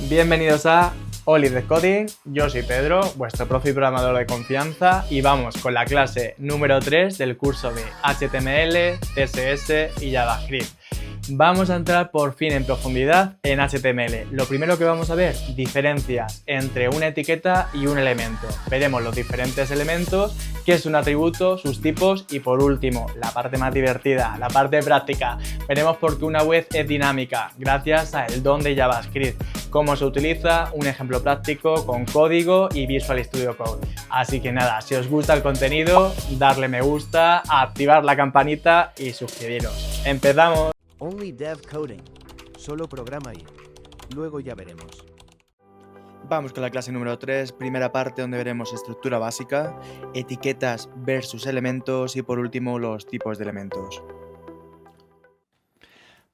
Bienvenidos a Olive Coding, yo soy Pedro, vuestro profe y programador de confianza y vamos con la clase número 3 del curso de HTML, CSS y JavaScript. Vamos a entrar por fin en profundidad en HTML. Lo primero que vamos a ver, diferencias entre una etiqueta y un elemento. Veremos los diferentes elementos, qué es un atributo, sus tipos y por último, la parte más divertida, la parte práctica. Veremos por qué una web es dinámica gracias al don de JavaScript, cómo se utiliza, un ejemplo práctico con código y Visual Studio Code. Así que nada, si os gusta el contenido, darle me gusta, activar la campanita y suscribiros. ¡Empezamos! Only Dev Coding. Solo programa y luego ya veremos. Vamos con la clase número 3, primera parte donde veremos estructura básica, etiquetas versus elementos y por último los tipos de elementos.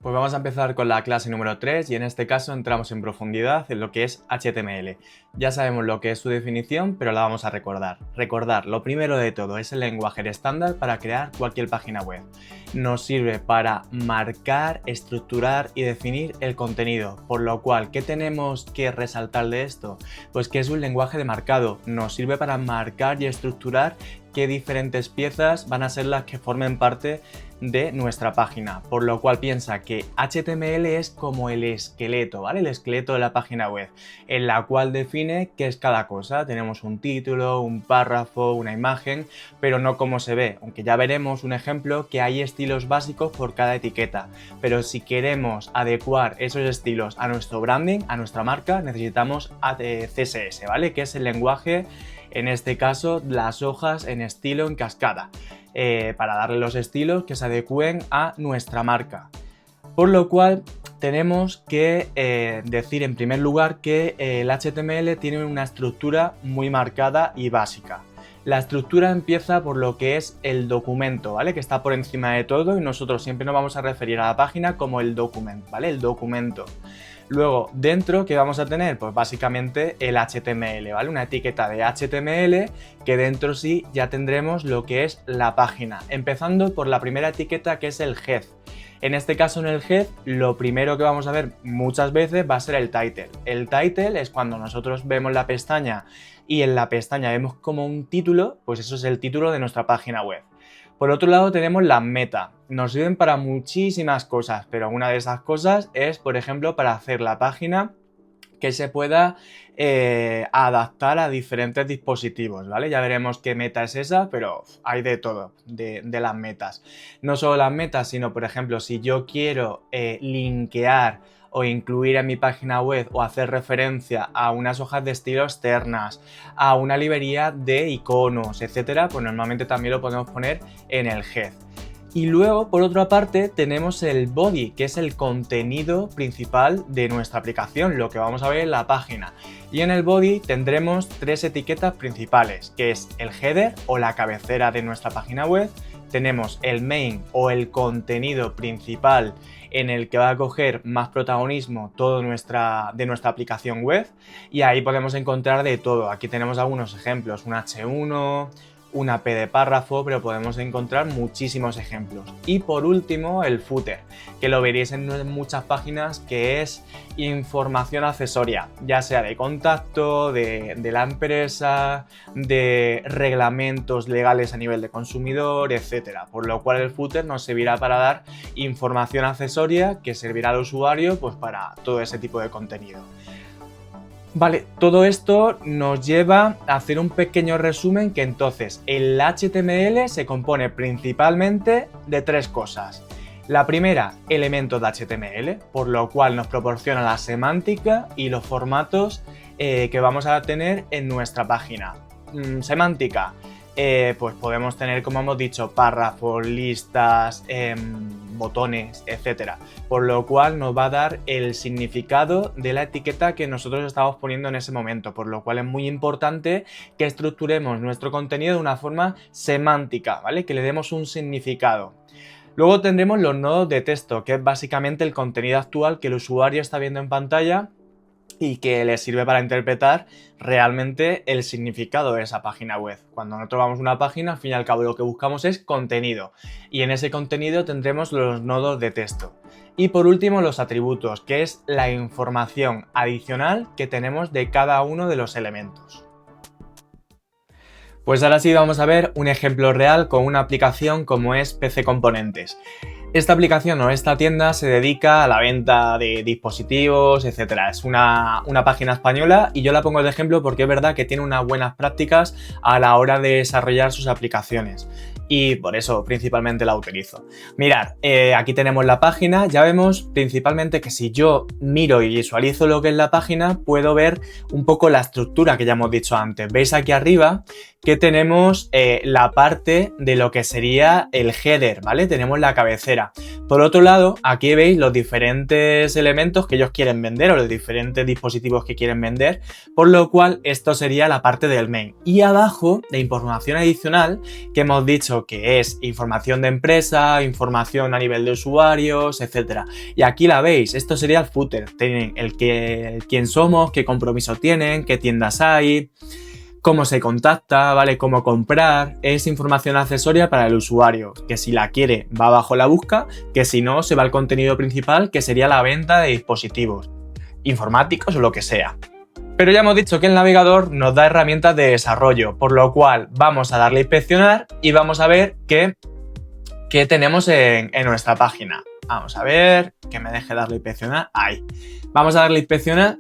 Pues vamos a empezar con la clase número 3 y en este caso entramos en profundidad en lo que es HTML. Ya sabemos lo que es su definición, pero la vamos a recordar. Recordar, lo primero de todo, es el lenguaje estándar para crear cualquier página web. Nos sirve para marcar, estructurar y definir el contenido, por lo cual, ¿qué tenemos que resaltar de esto? Pues que es un lenguaje de marcado, nos sirve para marcar y estructurar qué diferentes piezas van a ser las que formen parte de nuestra página, por lo cual piensa que HTML es como el esqueleto, ¿vale? El esqueleto de la página web, en la cual define qué es cada cosa. Tenemos un título, un párrafo, una imagen, pero no cómo se ve, aunque ya veremos un ejemplo que hay estilos básicos por cada etiqueta, pero si queremos adecuar esos estilos a nuestro branding, a nuestra marca, necesitamos CSS, ¿vale? Que es el lenguaje, en este caso, las hojas en estilo en cascada, para darle los estilos que se adecúen a nuestra marca. Por lo cual, tenemos que decir en primer lugar que el HTML tiene una estructura muy marcada y básica. La estructura empieza por lo que es el documento, ¿vale? Que está por encima de todo y nosotros siempre nos vamos a referir a la página como el documento, ¿vale? El documento. Luego, dentro, ¿qué vamos a tener? Pues básicamente el HTML, ¿vale? Una etiqueta de HTML que dentro sí ya tendremos lo que es la página. Empezando por la primera etiqueta que es el head. En este caso, en el head, lo primero que vamos a ver muchas veces va a ser el title. El title es cuando nosotros vemos la pestaña y en la pestaña vemos como un título, pues eso es el título de nuestra página web. Por otro lado tenemos las meta. Nos sirven para muchísimas cosas, pero una de esas cosas es, por ejemplo, para hacer la página que se pueda adaptar a diferentes dispositivos, ¿vale? Ya veremos qué meta es esa, pero hay de todo de las metas. No solo las metas, sino, por ejemplo, si yo quiero linkear o incluir en mi página web o hacer referencia a unas hojas de estilo externas, a una librería de iconos, etcétera, pues normalmente también lo podemos poner en el head. Y luego, por otra parte, tenemos el body, que es el contenido principal de nuestra aplicación, lo que vamos a ver en la página. Y en el body tendremos tres etiquetas principales, que es el header o la cabecera de nuestra página web, tenemos el main o el contenido principal en el que va a coger más protagonismo todo de nuestra aplicación web y ahí podemos encontrar de todo. Aquí tenemos algunos ejemplos, un H1, una P de párrafo, pero podemos encontrar muchísimos ejemplos. Y por último, el footer, que lo veréis en muchas páginas, que es información accesoria, ya sea de contacto, de la empresa, de reglamentos legales a nivel de consumidor, etcétera. Por lo cual el footer nos servirá para dar información accesoria que servirá al usuario pues, para todo ese tipo de contenido. Vale, todo esto nos lleva a hacer un pequeño resumen que entonces el HTML se compone principalmente de tres cosas. La primera, elementos de HTML, por lo cual nos proporciona la semántica y los formatos que vamos a tener en nuestra página. Semántica, pues podemos tener, como hemos dicho, párrafos, listas, botones, etcétera, por lo cual nos va a dar el significado de la etiqueta que nosotros estamos poniendo en ese momento, por lo cual es muy importante que estructuremos nuestro contenido de una forma semántica, ¿vale? Que le demos un significado. Luego tendremos los nodos de texto, que es básicamente el contenido actual que el usuario está viendo en pantalla y que les sirve para interpretar realmente el significado de esa página web. Cuando nosotros vamos a una página, al fin y al cabo lo que buscamos es contenido, y en ese contenido tendremos los nodos de texto. Y por último, los atributos, que es la información adicional que tenemos de cada uno de los elementos. Pues ahora sí vamos a ver un ejemplo real con una aplicación como es PC Componentes. Esta aplicación o esta tienda se dedica a la venta de dispositivos, etc. Es una página española y yo la pongo de ejemplo porque es verdad que tiene unas buenas prácticas a la hora de desarrollar sus aplicaciones. Y por eso principalmente la utilizo. Mirad, aquí tenemos la página, ya vemos principalmente que si yo miro y visualizo lo que es la página, puedo ver un poco la estructura que ya hemos dicho antes. Veis aquí arriba que tenemos la parte de lo que sería el header, ¿vale? Tenemos la cabecera. Por otro lado, aquí veis los diferentes elementos que ellos quieren vender o los diferentes dispositivos que quieren vender, por lo cual esto sería la parte del main. Y abajo, de información adicional, que hemos dicho que es información de empresa, información a nivel de usuarios, etc. Y aquí la veis, esto sería el footer. Tienen quién somos, qué compromiso tienen, qué tiendas hay, cómo se contacta, ¿vale? Cómo comprar. Es información accesoria para el usuario, que si la quiere va abajo la busca, que si no se va al contenido principal, que sería la venta de dispositivos informáticos o lo que sea. Pero ya hemos dicho que el navegador nos da herramientas de desarrollo, por lo cual vamos a darle a inspeccionar y vamos a ver qué tenemos en nuestra página. Vamos a ver, que me deje darle a inspeccionar. Ahí. Vamos a darle a inspeccionar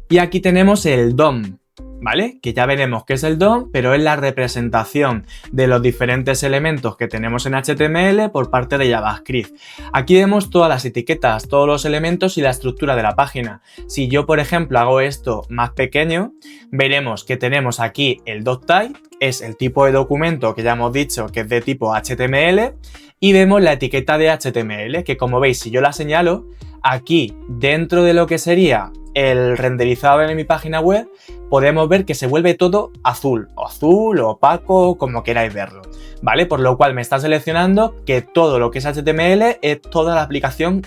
y aquí tenemos el DOM, ¿vale? Que ya veremos qué es el DOM, pero es la representación de los diferentes elementos que tenemos en HTML por parte de JavaScript. Aquí vemos todas las etiquetas, todos los elementos y la estructura de la página. Si yo, por ejemplo, hago esto más pequeño, veremos que tenemos aquí el doctype, es el tipo de documento que ya hemos dicho que es de tipo HTML, y vemos la etiqueta de HTML, que como veis, si yo la señalo, aquí dentro de lo que sería el renderizado de mi página web, podemos ver que se vuelve todo azul o opaco, como queráis verlo, ¿vale? Por lo cual me está seleccionando que todo lo que es HTML es toda la aplicación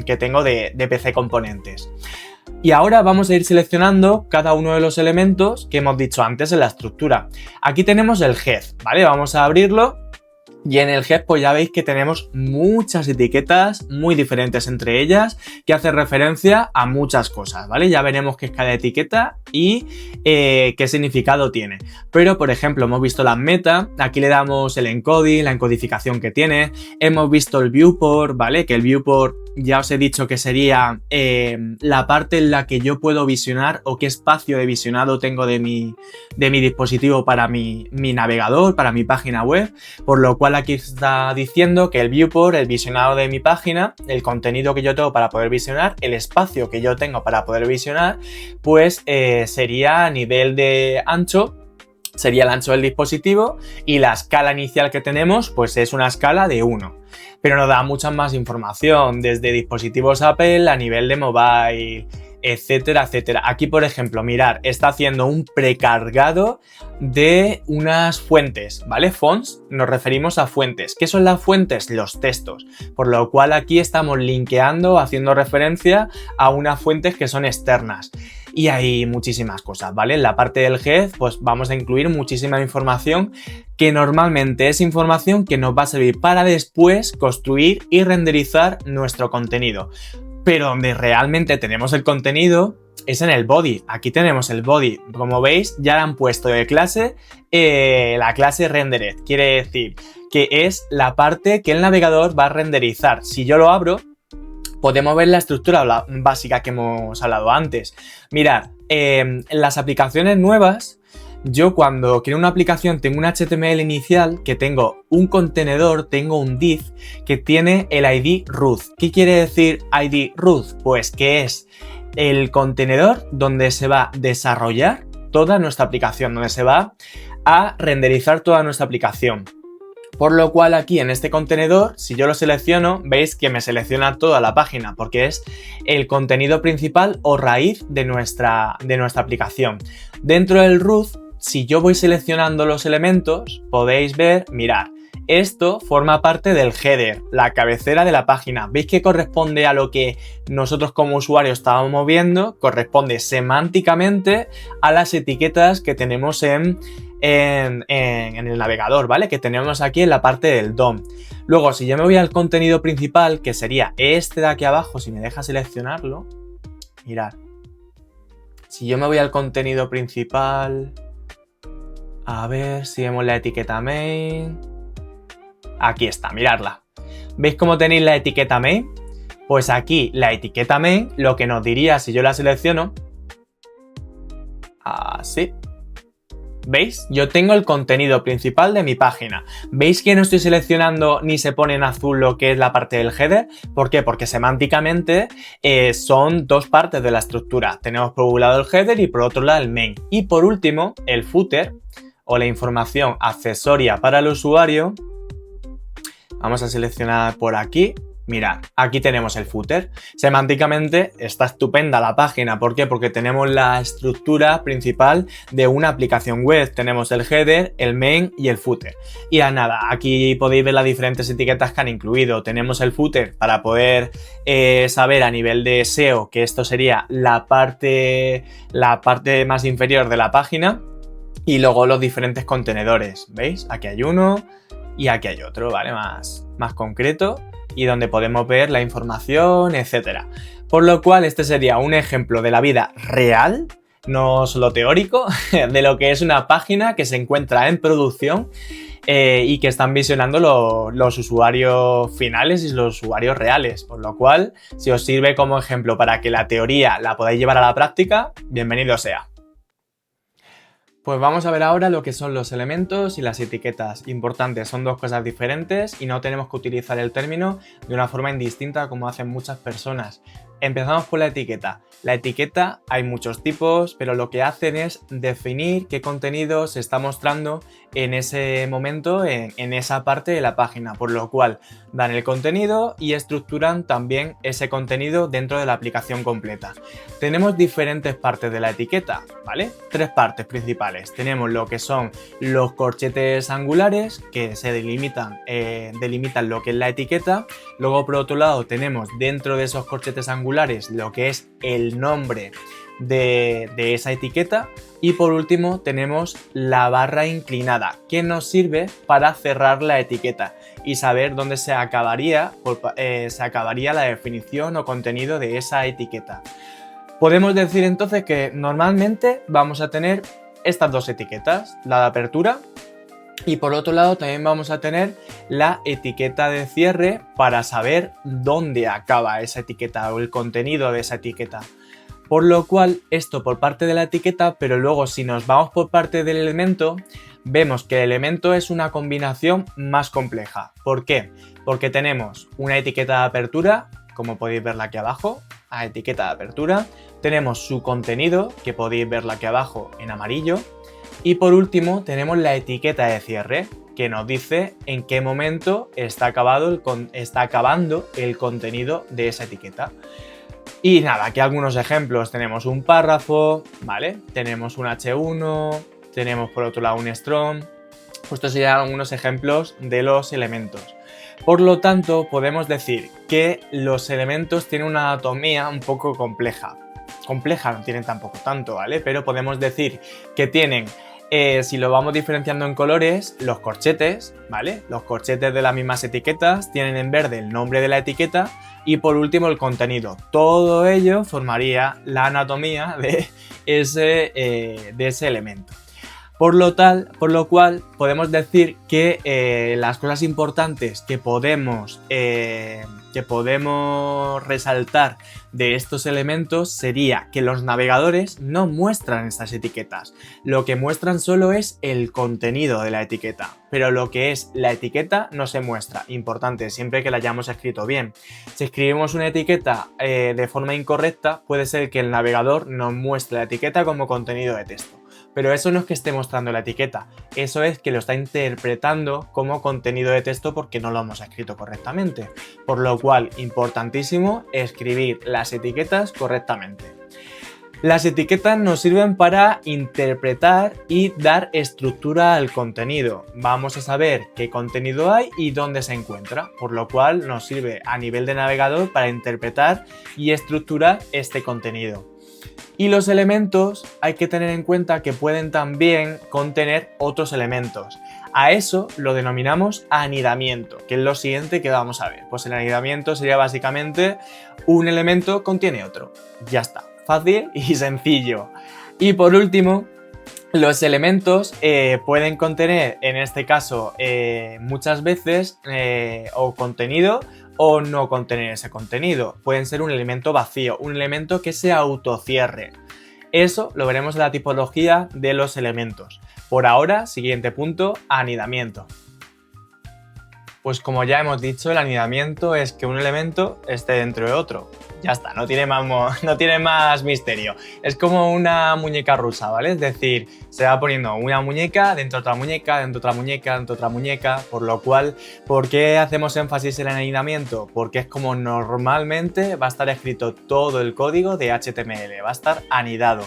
que tengo de PC Componentes. Y ahora vamos a ir seleccionando cada uno de los elementos que hemos dicho antes en la estructura. Aquí tenemos el head, ¿vale? Vamos a abrirlo. Y en el head pues ya veis que tenemos muchas etiquetas muy diferentes entre ellas que hacen referencia a muchas cosas, ¿vale? Ya veremos qué es cada etiqueta y qué significado tiene. Pero por ejemplo hemos visto las meta, aquí le damos el encoding, la encodificación que tiene, hemos visto el viewport, ¿vale? Que el viewport ya os he dicho que sería la parte en la que yo puedo visionar o qué espacio de visionado tengo de mi dispositivo para mi navegador, para mi página web, por lo cual aquí está diciendo que el viewport, el visionado de mi página, el contenido que yo tengo para poder visionar, el espacio que yo tengo para poder visionar, pues sería a nivel de ancho, sería el ancho del dispositivo, y la escala inicial que tenemos pues es una escala de 1. Pero nos da mucha más información, desde dispositivos Apple a nivel de mobile, etcétera, etcétera. Aquí, por ejemplo, mirar, está haciendo un precargado de unas fuentes, ¿vale? Fonts, nos referimos a fuentes. ¿Qué son las fuentes? Los textos. Por lo cual aquí estamos linkeando, haciendo referencia a unas fuentes que son externas. Y hay muchísimas cosas, ¿vale? En la parte del head, pues vamos a incluir muchísima información que normalmente es información que nos va a servir para después construir y renderizar nuestro contenido. Pero donde realmente tenemos el contenido es en el body. Aquí tenemos el body. Como veis, ya le han puesto de clase la clase rendered. Quiere decir que es la parte que el navegador va a renderizar. Si yo lo abro, podemos ver la estructura básica que hemos hablado antes. Mirad, en las aplicaciones nuevas, yo cuando creo una aplicación tengo un HTML inicial que tengo un contenedor, tengo un div que tiene el ID root. ¿Qué quiere decir ID root? Pues que es el contenedor donde se va a desarrollar toda nuestra aplicación, donde se va a renderizar toda nuestra aplicación. Por lo cual aquí en este contenedor, si yo lo selecciono, veis que me selecciona toda la página porque es el contenido principal o raíz de nuestra aplicación. Dentro del root, si yo voy seleccionando los elementos, podéis ver, mirad, Esto forma parte del header, la cabecera de la página. ¿Veis que corresponde a lo que nosotros como usuarios estábamos viendo? Corresponde semánticamente a las etiquetas que tenemos en el navegador, ¿vale? Que tenemos aquí en la parte del DOM. Luego, si yo me voy al contenido principal, que sería este de aquí abajo, si me deja seleccionarlo, mirad. Si yo me voy al contenido principal, a ver si vemos la etiqueta main. Aquí está, miradla. ¿Veis cómo tenéis la etiqueta main? Pues aquí la etiqueta main, lo que nos diría si yo la selecciono, así. ¿Veis? Yo tengo el contenido principal de mi página. ¿Veis que no estoy seleccionando ni se pone en azul lo que es la parte del header? ¿Por qué? Porque semánticamente son dos partes de la estructura. Tenemos por un lado el header y por otro lado el main. Y por último, el footer o la información accesoria para el usuario. Vamos a seleccionar por aquí. Mirad, aquí tenemos el footer. Semánticamente está estupenda la página. ¿Por qué? Porque tenemos la estructura principal de una aplicación web. Tenemos el header, el main y el footer. Y a nada, aquí podéis ver las diferentes etiquetas que han incluido. Tenemos el footer para poder saber a nivel de SEO que esto sería la parte más inferior de la página. Y luego los diferentes contenedores. ¿Veis? Aquí hay uno y aquí hay otro, ¿vale? Más concreto. Y donde podemos ver la información, etcétera. Por lo cual este sería un ejemplo de la vida real, no solo teórico, de lo que es una página que se encuentra en producción y que están visionando los usuarios finales y los usuarios reales. Por lo cual, si os sirve como ejemplo para que la teoría la podáis llevar a la práctica, bienvenido sea. Pues vamos a ver ahora lo que son los elementos y las etiquetas. Importante, son dos cosas diferentes y no tenemos que utilizar el término de una forma indistinta como hacen muchas personas. Empezamos por la etiqueta. La etiqueta hay muchos tipos, pero lo que hacen es definir qué contenido se está mostrando en ese momento, en esa parte de la página, por lo cual dan el contenido y estructuran también ese contenido dentro de la aplicación completa. Tenemos diferentes partes de la etiqueta, ¿vale? Tres partes principales. Tenemos lo que son los corchetes angulares, que se delimitan lo que es la etiqueta. Luego, por otro lado, tenemos dentro de esos corchetes angulares lo que es el nombre de esa etiqueta. Y por último tenemos la barra inclinada, que nos sirve para cerrar la etiqueta y saber dónde se acabaría la definición o contenido de esa etiqueta. Podemos decir entonces que normalmente vamos a tener estas dos etiquetas, la de apertura y por otro lado también vamos a tener la etiqueta de cierre para saber dónde acaba esa etiqueta o el contenido de esa etiqueta. Por lo cual, esto por parte de la etiqueta, pero luego si nos vamos por parte del elemento, vemos que el elemento es una combinación más compleja. ¿Por qué? Porque tenemos una etiqueta de apertura, como podéis verla aquí abajo, a etiqueta de apertura. Tenemos su contenido, que podéis verla aquí abajo en amarillo. Y por último, tenemos la etiqueta de cierre, que nos dice en qué momento está acabando el contenido de esa etiqueta. Y nada, aquí algunos ejemplos. Tenemos un párrafo, ¿vale? Tenemos un H1, tenemos por otro lado un strong. Estos serían algunos ejemplos de los elementos. Por lo tanto, podemos decir que los elementos tienen una anatomía un poco compleja. Compleja no tienen tampoco tanto, ¿vale? Pero podemos decir que tienen, si lo vamos diferenciando en colores, los corchetes, ¿vale? Los corchetes de las mismas etiquetas tienen en verde el nombre de la etiqueta. Y por último el contenido. Todo ello formaría la anatomía de ese elemento. Por lo cual podemos decir que las cosas importantes que podemos resaltar de estos elementos sería que los navegadores no muestran estas etiquetas. Lo que muestran solo es el contenido de la etiqueta, pero lo que es la etiqueta no se muestra. Importante, siempre que la hayamos escrito bien. Si escribimos una etiqueta de forma incorrecta, puede ser que el navegador nos muestre la etiqueta como contenido de texto. Pero eso no es que esté mostrando la etiqueta, eso es que lo está interpretando como contenido de texto porque no lo hemos escrito correctamente. Por lo cual, importantísimo escribir las etiquetas correctamente. Las etiquetas nos sirven para interpretar y dar estructura al contenido. Vamos a saber qué contenido hay y dónde se encuentra, por lo cual nos sirve a nivel de navegador para interpretar y estructurar este contenido. Y los elementos hay que tener en cuenta que pueden también contener otros elementos. A eso lo denominamos anidamiento, que es lo siguiente que vamos a ver. Pues el anidamiento sería básicamente un elemento contiene otro. Ya está. Fácil y sencillo. Y por último, los elementos pueden contener, en este caso, muchas veces o contenido o no contener ese contenido. Pueden ser un elemento vacío, un elemento que se autocierre. Eso lo veremos en la tipología de los elementos. Por ahora, siguiente punto, anidamiento. Pues como ya hemos dicho, el anidamiento es que un elemento esté dentro de otro. Ya está, no tiene más misterio. Es como una muñeca rusa, ¿vale? Es decir, se va poniendo una muñeca dentro de otra muñeca, dentro de otra muñeca, dentro de otra muñeca, por lo cual, ¿por qué hacemos énfasis en el anidamiento? Porque es como normalmente va a estar escrito todo el código de HTML, va a estar anidado.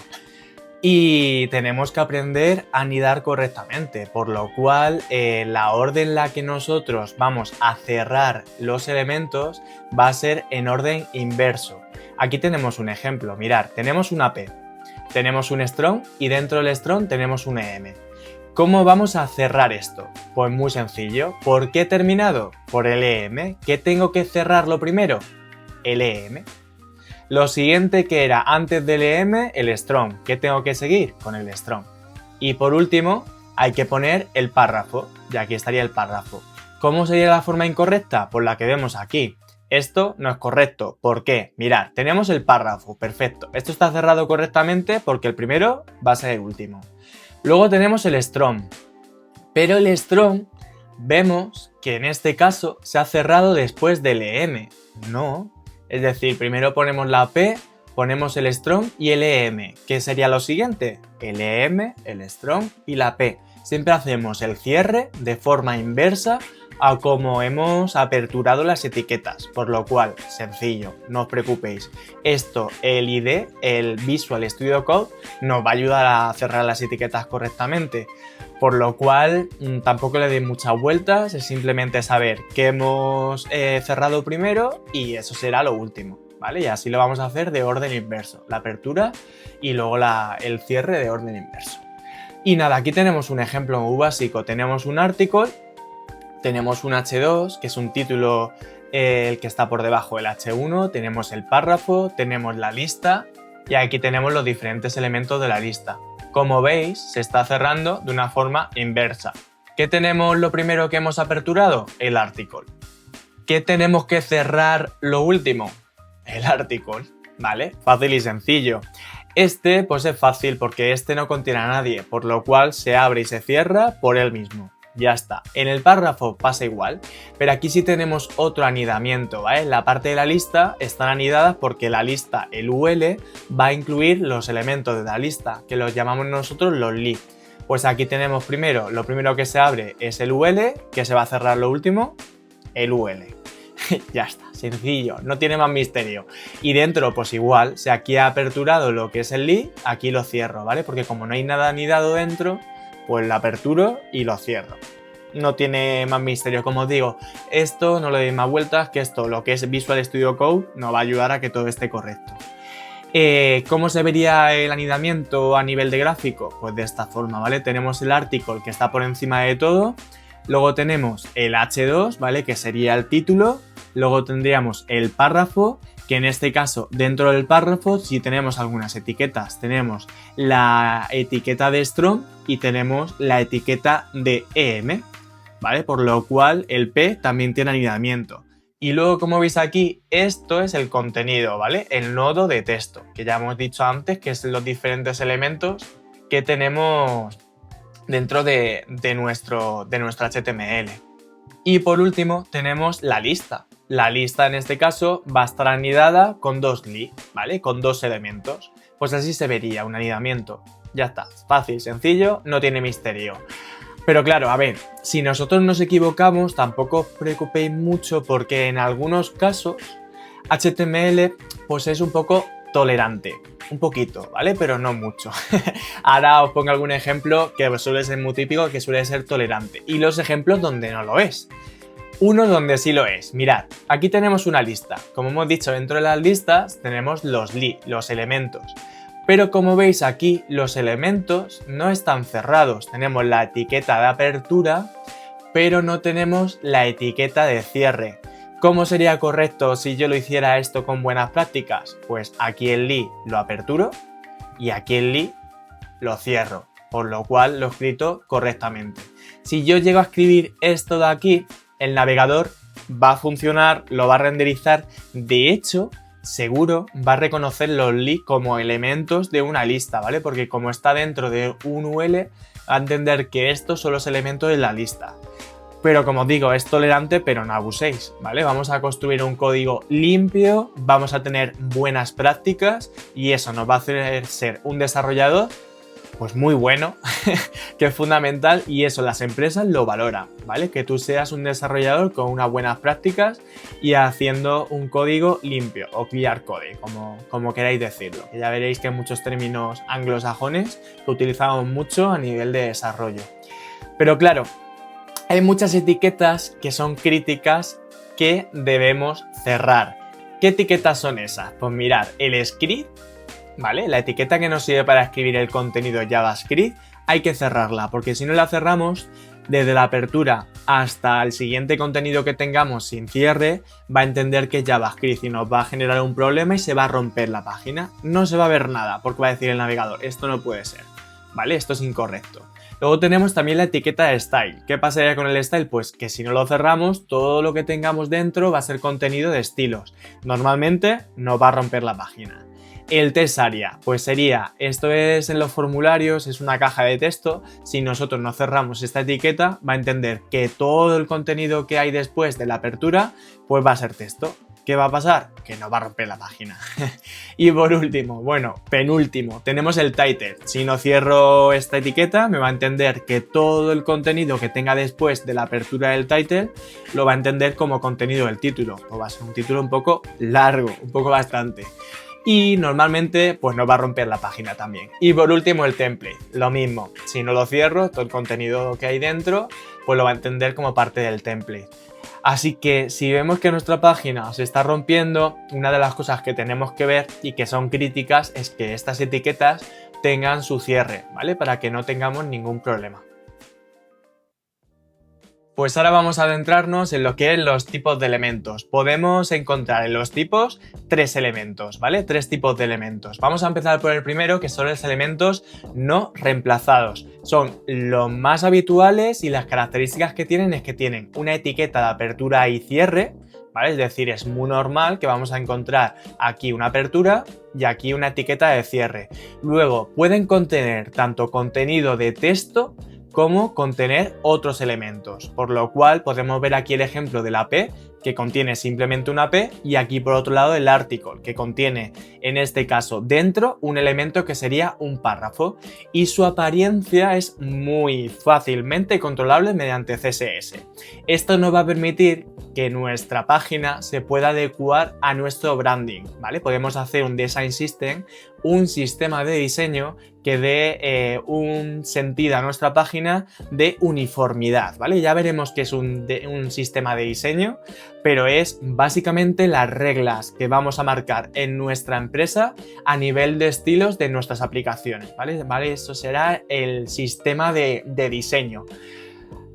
Y tenemos que aprender a anidar correctamente, por lo cual la orden en la que nosotros vamos a cerrar los elementos va a ser en orden inverso. Aquí tenemos un ejemplo, mirad, tenemos una P, tenemos un strong y dentro del strong tenemos un EM. ¿Cómo vamos a cerrar esto? Pues muy sencillo. ¿Por qué he terminado? Por el EM. ¿Qué tengo que cerrarlo primero? El EM. Lo siguiente que era antes del EM, el strong. ¿Qué tengo que seguir? Con el strong. Y por último, hay que poner el párrafo. Y aquí estaría el párrafo. ¿Cómo sería la forma incorrecta? Pues la que vemos aquí. Esto no es correcto. ¿Por qué? Mirad, tenemos el párrafo. Perfecto. Esto está cerrado correctamente porque el primero va a ser el último. Luego tenemos el strong. Pero el strong vemos que en este caso se ha cerrado después del EM. No. Es decir, primero ponemos la P, ponemos el strong y el EM. ¿Qué sería lo siguiente? El EM, el strong y la P. Siempre hacemos el cierre de forma inversa a como hemos aperturado las etiquetas. Por lo cual, sencillo, no os preocupéis. Esto, el ID, el Visual Studio Code, nos va a ayudar a cerrar las etiquetas correctamente. Por lo cual, tampoco le deis muchas vueltas, es simplemente saber qué hemos cerrado primero y eso será lo último, ¿vale? Y así lo vamos a hacer de orden inverso, la apertura y luego el cierre de orden inverso. Y nada, aquí tenemos un ejemplo muy básico, tenemos un article, tenemos un H2, que es un título el que está por debajo del H1, tenemos el párrafo, tenemos la lista y aquí tenemos los diferentes elementos de la lista. Como veis, se está cerrando de una forma inversa. ¿Qué tenemos lo primero que hemos aperturado? El article. ¿Qué tenemos que cerrar lo último? El article, ¿vale? Fácil y sencillo. Este, pues es fácil porque este no contiene a nadie, por lo cual se abre y se cierra por él mismo. Ya está. En el párrafo pasa igual, pero aquí sí tenemos otro anidamiento, ¿vale? La parte de la lista están anidadas porque la lista, el UL, va a incluir los elementos de la lista, que los llamamos nosotros los li. Pues aquí tenemos primero, lo primero que se abre es el UL, que se va a cerrar lo último, el UL. Ya está, sencillo, no tiene más misterio. Y dentro, pues igual, si aquí ha aperturado lo que es el li, aquí lo cierro, ¿vale? Porque como no hay nada anidado dentro, pues lo aperturo y lo cierro. No tiene más misterio, como os digo, esto no le deis más vueltas, que esto, lo que es Visual Studio Code, nos va a ayudar a que todo esté correcto. ¿Cómo se vería el anidamiento a nivel de gráfico? Pues de esta forma, ¿vale? Tenemos el article que está por encima de todo, luego tenemos el H2, ¿vale? Que sería el título, luego tendríamos el párrafo, que en este caso dentro del párrafo si tenemos algunas etiquetas, tenemos la etiqueta de strong y tenemos la etiqueta de EM, ¿vale? Por lo cual el P también tiene anidamiento. Y luego, como veis aquí, esto es el contenido, ¿vale? El nodo de texto, que ya hemos dicho antes que son los diferentes elementos que tenemos dentro de nuestro HTML. Y por último tenemos la lista. La lista en este caso va a estar anidada con dos li, ¿vale? Con dos elementos. Pues así se vería un anidamiento. Ya está, fácil, sencillo, no tiene misterio. Pero claro, a ver, si nosotros nos equivocamos, tampoco os preocupéis mucho porque en algunos casos HTML pues es un poco tolerante. Un poquito, ¿vale? Pero no mucho. Ahora os pongo algún ejemplo que suele ser muy típico, que suele ser tolerante. Y los ejemplos donde no lo es. Uno donde sí lo es. Mirad, aquí tenemos una lista. Como hemos dicho, dentro de las listas tenemos los elementos. Pero como veis aquí, los elementos no están cerrados. Tenemos la etiqueta de apertura, pero no tenemos la etiqueta de cierre. ¿Cómo sería correcto si yo lo hiciera esto con buenas prácticas? Pues aquí el li lo aperturo y aquí el li lo cierro, por lo cual lo he escrito correctamente. Si yo llego a escribir esto de aquí, el navegador va a funcionar, lo va a renderizar. De hecho, seguro va a reconocer los li como elementos de una lista, ¿vale? Porque como está dentro de un UL, va a entender que estos son los elementos de la lista. Pero como os digo, es tolerante, pero no abuséis, ¿vale? Vamos a construir un código limpio, vamos a tener buenas prácticas y eso nos va a hacer ser un desarrollador pues muy bueno, que es fundamental y eso las empresas lo valoran, ¿vale? Que tú seas un desarrollador con unas buenas prácticas y haciendo un código limpio o clear code, como queráis decirlo. Que ya veréis que hay muchos términos anglosajones que utilizamos mucho a nivel de desarrollo. Pero claro, hay muchas etiquetas que son críticas que debemos cerrar. ¿Qué etiquetas son esas? Pues mirad, el script, ¿vale? La etiqueta que nos sirve para escribir el contenido JavaScript, hay que cerrarla, porque si no la cerramos, desde la apertura hasta el siguiente contenido que tengamos sin cierre, va a entender que es JavaScript y nos va a generar un problema y se va a romper la página. No se va a ver nada, porque va a decir el navegador, esto no puede ser, ¿vale? Esto es incorrecto. Luego tenemos también la etiqueta de style. ¿Qué pasaría con el style? Pues que si no lo cerramos, todo lo que tengamos dentro va a ser contenido de estilos. Normalmente nos va a romper la página. El test area, pues sería, esto es en los formularios, es una caja de texto. Si nosotros no cerramos esta etiqueta, va a entender que todo el contenido que hay después de la apertura, pues va a ser texto. ¿Qué va a pasar? Que no va a romper la página. Y por último, bueno, penúltimo, tenemos el title. Si no cierro esta etiqueta, me va a entender que todo el contenido que tenga después de la apertura del title lo va a entender como contenido del título. Pues va a ser un título un poco largo, un poco bastante. Y normalmente pues no va a romper la página también. Y por último el template, lo mismo. Si no lo cierro, todo el contenido que hay dentro, pues lo va a entender como parte del template. Así que si vemos que nuestra página se está rompiendo, una de las cosas que tenemos que ver y que son críticas es que estas etiquetas tengan su cierre, ¿vale? Para que no tengamos ningún problema. Pues ahora vamos a adentrarnos en lo que es los tipos de elementos. Podemos encontrar en los tipos 3 elementos, ¿vale? 3 tipos de elementos. Vamos a empezar por el primero, que son los elementos no reemplazados. Son los más habituales y las características que tienen es que tienen una etiqueta de apertura y cierre, ¿vale? Es decir, es muy normal que vamos a encontrar aquí una apertura y aquí una etiqueta de cierre. Luego, pueden contener tanto contenido de texto como contener otros elementos, por lo cual podemos ver aquí el ejemplo de la P, que contiene simplemente una P, y aquí por otro lado el article, que contiene en este caso dentro un elemento que sería un párrafo, y su apariencia es muy fácilmente controlable mediante CSS. Esto nos va a permitir que nuestra página se pueda adecuar a nuestro branding, ¿vale? Podemos hacer un design system, un sistema de diseño que dé un sentido a nuestra página de uniformidad, ¿vale? Ya veremos qué es un sistema de diseño, pero es básicamente las reglas que vamos a marcar en nuestra empresa a nivel de estilos de nuestras aplicaciones, ¿vale? Eso será el sistema de diseño.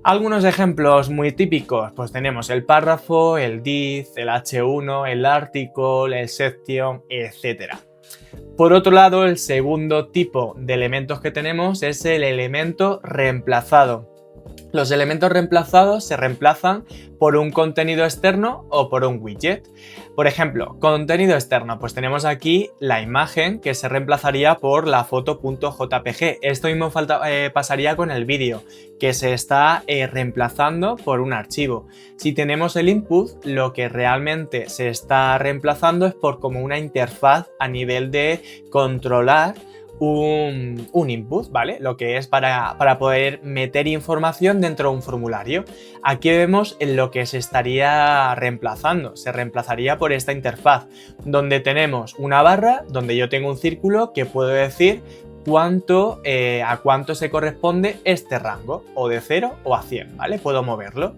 Algunos ejemplos muy típicos, pues tenemos el párrafo, el div, el H1, el article, el section, etc. Por otro lado, el segundo tipo de elementos que tenemos es el elemento reemplazado. Los elementos reemplazados se reemplazan por un contenido externo o por un widget. Por ejemplo, contenido externo, pues tenemos aquí la imagen que se reemplazaría por la foto.jpg. Esto mismo pasaría con el vídeo, que se está reemplazando por un archivo. Si tenemos el input, lo que realmente se está reemplazando es por como una interfaz a nivel de controlar un input, ¿vale? Lo que es para poder meter información dentro de un formulario. Aquí vemos en lo que se estaría reemplazando. Se reemplazaría por esta interfaz, donde tenemos una barra, donde yo tengo un círculo que puedo decir a cuánto se corresponde este rango, o de 0 o a 100, ¿vale? Puedo moverlo.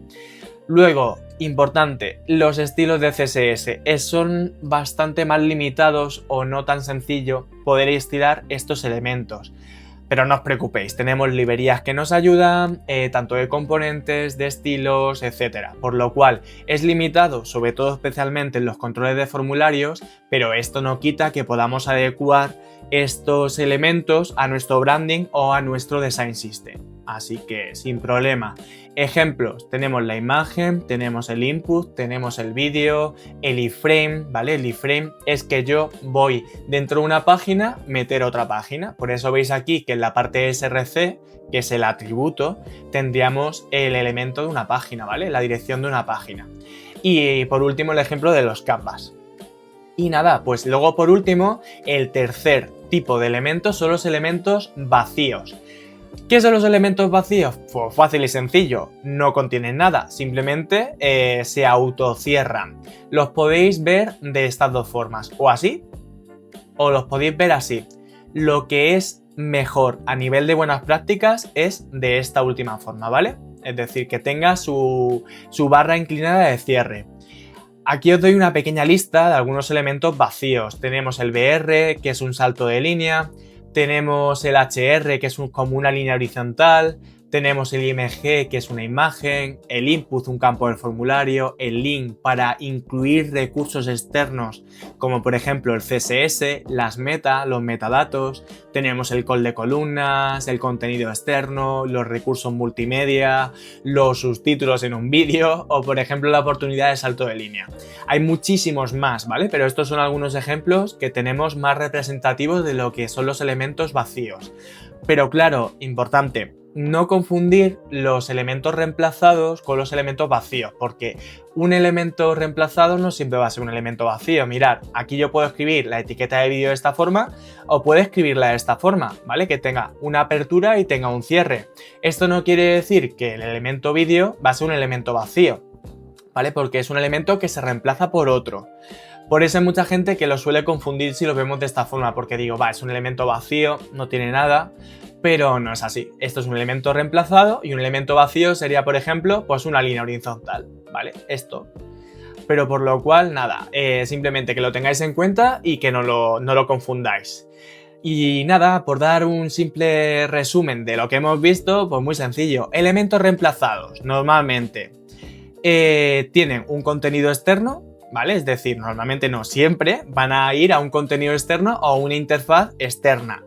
Luego, importante, los estilos de CSS son bastante más limitados o no tan sencillo poder estilar estos elementos. Pero no os preocupéis, tenemos librerías que nos ayudan, tanto de componentes, de estilos, etc. Por lo cual es limitado, sobre todo especialmente en los controles de formularios, pero esto no quita que podamos adecuar estos elementos a nuestro branding o a nuestro design system. Así que sin problema. Ejemplos, tenemos la imagen, tenemos el input, tenemos el vídeo, el iframe, ¿vale? El iframe es que yo voy dentro de una página, meter otra página. Por eso veis aquí que en la parte src, que es el atributo, tendríamos el elemento de una página, ¿vale? La dirección de una página. Y por último el ejemplo de los canvas. Y nada, pues luego por último, el tercer tipo de elementos son los elementos vacíos. ¿Qué son los elementos vacíos? Pues fácil y sencillo, no contienen nada, simplemente se autocierran. Los podéis ver de estas dos formas, o así, o los podéis ver así. Lo que es mejor a nivel de buenas prácticas es de esta última forma, ¿vale? Es decir, que tenga su barra inclinada de cierre. Aquí os doy una pequeña lista de algunos elementos vacíos. Tenemos el BR, que es un salto de línea. Tenemos el HR, que es como una línea horizontal. Tenemos el IMG, que es una imagen, el input, un campo del formulario, el link para incluir recursos externos, como por ejemplo el CSS, las meta, los metadatos. Tenemos el call de columnas, el contenido externo, los recursos multimedia, los subtítulos en un vídeo o por ejemplo la oportunidad de salto de línea. Hay muchísimos más, ¿vale? Pero estos son algunos ejemplos que tenemos más representativos de lo que son los elementos vacíos. Pero claro, importante, no confundir los elementos reemplazados con los elementos vacíos, porque un elemento reemplazado no siempre va a ser un elemento vacío. Mirad, aquí yo puedo escribir la etiqueta de vídeo de esta forma o puedo escribirla de esta forma, ¿vale? Que tenga una apertura y tenga un cierre. Esto no quiere decir que el elemento vídeo va a ser un elemento vacío, ¿vale? Porque es un elemento que se reemplaza por otro. Por eso hay mucha gente que lo suele confundir si lo vemos de esta forma, porque digo, es un elemento vacío, no tiene nada, pero no es así. Esto es un elemento reemplazado y un elemento vacío sería, por ejemplo, pues una línea horizontal, ¿vale? Esto. Pero por lo cual, nada, simplemente que lo tengáis en cuenta y que no lo confundáis. Y nada, por dar un simple resumen de lo que hemos visto, pues muy sencillo. Elementos reemplazados, normalmente, tienen un contenido externo, ¿vale? Es decir, normalmente no siempre van a ir a un contenido externo o a una interfaz externa.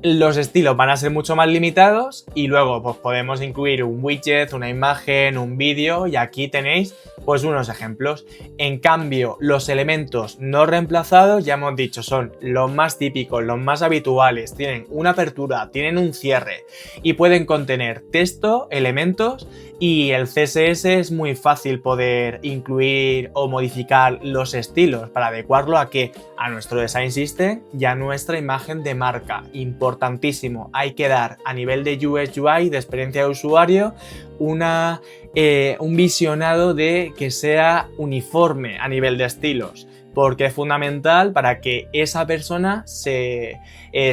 Los estilos van a ser mucho más limitados y luego pues podemos incluir un widget, una imagen, un vídeo y aquí tenéis pues unos ejemplos. En cambio, los elementos no reemplazados, ya hemos dicho, son los más típicos, los más habituales, tienen una apertura, tienen un cierre y pueden contener texto, elementos y el CSS es muy fácil poder incluir o modificar los estilos para adecuarlo a ¿qué? A nuestro design system y a nuestra imagen de marca. Importantísimo, hay que dar a nivel de UX UI, de experiencia de usuario, un visionado de que sea uniforme a nivel de estilos, porque es fundamental para que esa persona se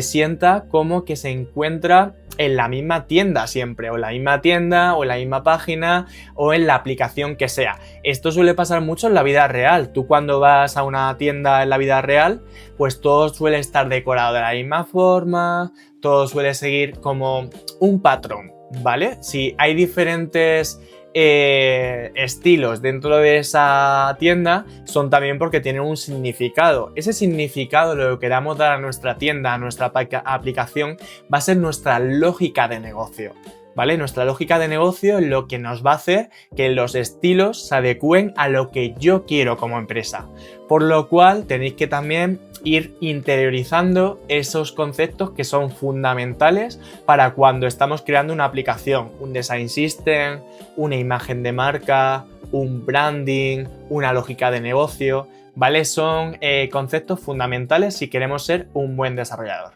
sienta como que se encuentra en la misma tienda siempre, o en la misma tienda, o en la misma página, o en la aplicación que sea. Esto suele pasar mucho en la vida real. Tú cuando vas a una tienda en la vida real, pues todo suele estar decorado de la misma forma, todo suele seguir como un patrón, ¿vale? Si hay diferentes estilos dentro de esa tienda, son también porque tienen un significado. Ese significado, lo que queramos dar a nuestra tienda, a nuestra aplicación, va a ser nuestra lógica de negocio, ¿vale? Nuestra lógica de negocio es lo que nos va a hacer que los estilos se adecúen a lo que yo quiero como empresa. Por lo cual tenéis que también ir interiorizando esos conceptos que son fundamentales para cuando estamos creando una aplicación, un design system, una imagen de marca, un branding, una lógica de negocio, ¿vale? Son conceptos fundamentales si queremos ser un buen desarrollador.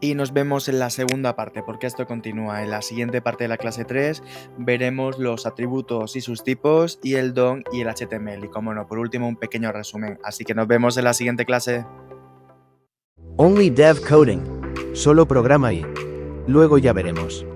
Y nos vemos en la segunda parte, porque esto continúa. En la siguiente parte de la clase 3 veremos los atributos y sus tipos y el DOM y el HTML. Y como no, por último un pequeño resumen. Así que nos vemos en la siguiente clase. Only Dev Coding. Solo programa y luego ya veremos.